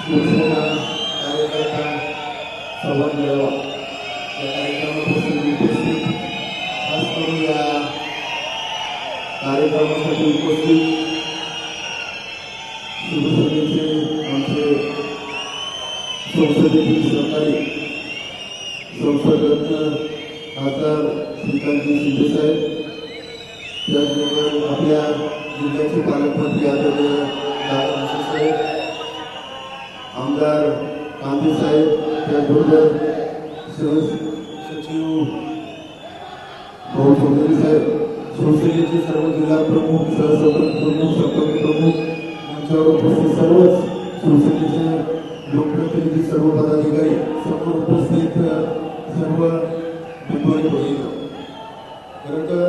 शिवसेना कार्यकर्ता संवाद मेळावा या कार्यक्रमापासून उपस्थित खास करून या कार्यक्रमासाठी उपस्थित शिवसेनेचे आमचे संसदेतील सहकारी संसदरत्न खासदार श्रीकांतजी शिंदेसाहेब, त्याचबरोबर आपल्या जिल्ह्याचे पालकमंत्री आदरणीय दादा साहेब, आमदार कांदे साहेब, त्याचबरोबर सचिव भाऊ चौधरी साहेब, शिवसेनेचे सर्व जिल्हा प्रमुख, सहसभापती प्रमुख, सभापती प्रमुख, मंचावर उपस्थित सर्वच शिवसेनेचे लोकप्रतिनिधी, सर्व पदाधिकारी, समोर उपस्थित सर्व बंधू भगिनी, खरं तर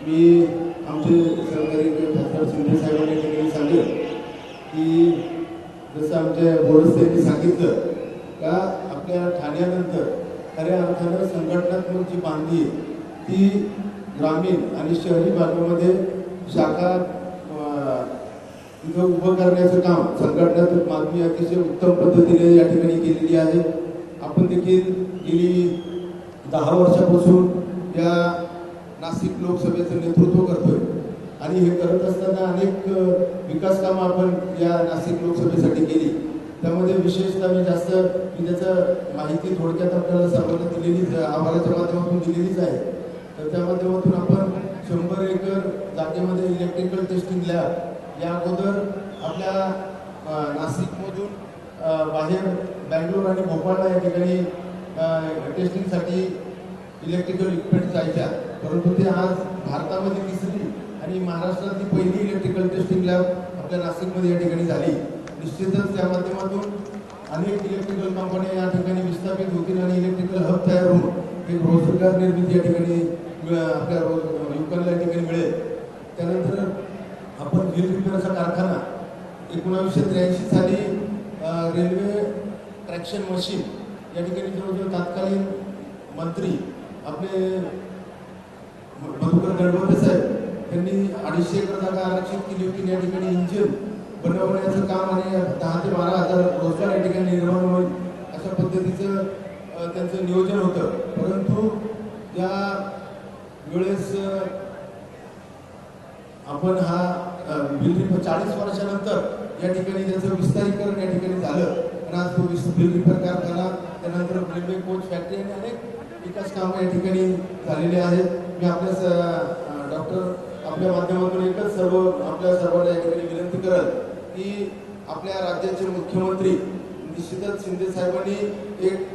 मी आमचे सहकारी खासदार शिंदे साहेबांनी ठिकाणी सांगेल की जसं आमच्या बोरस सांगितलं का आपल्या ठाण्यानंतर खऱ्या अर्थानं संघटनात्मक जी बांधली ती ग्रामीण आणि शहरी भागामध्ये शाखा इथं उभं करण्याचं काम संघटनात्मक बांधणी अतिशय उत्तम पद्धतीने या ठिकाणी केलेली आहे. आपण देखील गेली 10 वर्षापासून या नाशिक लोकसभेचं नेतृत्व करतोय आणि हे करत असताना अनेक विकास कामं आपण या नाशिक लोकसभेसाठी केली. त्यामध्ये विशेषतः मी जास्त त्याचं माहिती थोडक्यात आपल्याला सर्वांना दिलेलीच अहवालाच्या माध्यमातून दिलेलीच आहे. तर त्या माध्यमातून आपण 100 एकर जागेमध्ये इलेक्ट्रिकल टेस्टिंग लॅब या अगोदर आपल्या नाशिकमधून बाहेर बँगलोर आणि भोपाळला या ठिकाणी टेस्टिंगसाठी इलेक्ट्रिकल इक्विपमेंट जायच्या, परंतु ते आज भारतामध्ये तिसरी आणि महाराष्ट्रातली पहिली इलेक्ट्रिकल टेस्टिंग लॅब आपल्या नाशिकमध्ये या ठिकाणी झाली. निश्चितच त्या माध्यमातून अनेक इलेक्ट्रिकल कंपन्या या ठिकाणी विस्थापित होतील आणि इलेक्ट्रिकल हब तयार होऊन एक रोजगार निर्मिती या ठिकाणी आपल्या युवकांना या ठिकाणी मिळेल. त्यानंतर आपण व्हील रिपेअरचा कारखाना 1983 साली रेल्वे ट्रॅक्शन मशीन या ठिकाणी जवळजवळ तत्कालीन मंत्री आपले मधुकर गणवते साहेब त्यांनी 250 एकर जागा आरक्षित केली होती. या ठिकाणी इंजिन बनवण्याचं काम आणि 10 ते 12 हजार रोजगार या ठिकाणी निर्माण होईल अशा पद्धतीचं त्यांचं नियोजन होतं. परंतु त्या वेळेस आपण हा 40 वर्षानंतर या ठिकाणी त्याचं विस्तारीकरण या ठिकाणी झालं आणि आज तो व्हील रिपेअर कारखाना, त्यानंतर रेल्वे कोच फॅक्टरी आणि अनेक विकास कामं या ठिकाणी झालेले आहेत. मी आपल्या डॉक्टर आपल्या माध्यमातून एकच आपल्या सर्वांना या ठिकाणी विनंती करेल की आपल्या राज्याचे मुख्यमंत्री निश्चितच शिंदे साहेबांनी एक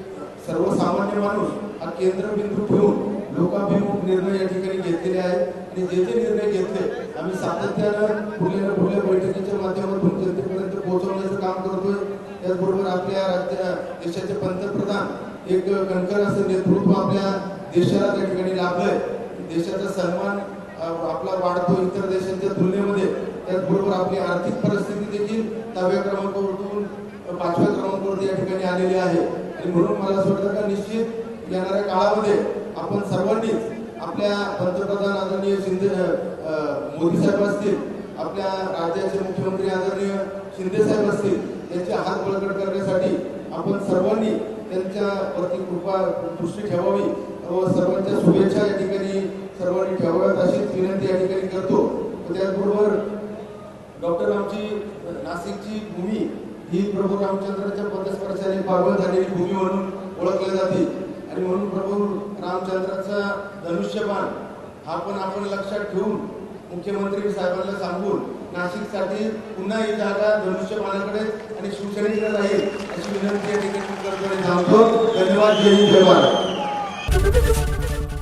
सर्वसामान्य माणूस हा केंद्रबिंदू ठेवून लोकाभिमुख निर्णय या ठिकाणी घेतलेले आहेत आणि जे जे निर्णय घेतले आम्ही सातत्यानं पुढल्या बैठकीच्या माध्यमातून जनतेपर्यंत पोहोचवण्याचं काम करतोय. त्याचबरोबर आपल्या देशाचे पंतप्रधान एक कणखर असं नेतृत्व आपल्या देशाला त्या ठिकाणी लाभलंय. देशाचा सन्मान आपला वाढतो इतर देशांच्या तुलनेमध्ये. त्याचबरोबर आपली आर्थिक परिस्थिती देखील 10व्या क्रमांकावरून 5व्या क्रमांकावरती या ठिकाणी आलेली आहे आणि म्हणून मला असं वाटतं का निश्चित येणाऱ्या काळामध्ये आपण सर्वांनीच आपल्या पंतप्रधान आदरणीय मोदी साहेब असतील, आपल्या राज्याचे मुख्यमंत्री आदरणीय शिंदे साहेब असतील, त्यांचे हात बळकट करण्यासाठी आपण सर्वांनी त्यांच्यावरती कृपा दृष्टी ठेवावी व सर्वांच्या शुभेच्छा या ठिकाणी सर्वांनी ठेवाव्यात अशीच विनंती या ठिकाणी करतो. त्याचबरोबर डॉक्टर आमची नाशिकची भूमी ही प्रभू रामचंद्राच्या पदस्पर्शाने पावन झालेली भूमी म्हणून ओळखली जाते आणि म्हणून प्रभू रामचंद्राचा धनुष्यबाण हा पण आपण लक्षात ठेवून मुख्यमंत्री साहेबांना सांगून नाशिकसाठी पुन्हा ही जागा धनुष्यबाणाकडे आणि शिवसेनेकडे राहील अशी विनंती या ठिकाणी करतो आणि सांगतो. धन्यवाद. जय हिंद, जय भारत.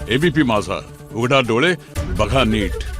एबीपी माझा, उघडा डोळे बघा नीट.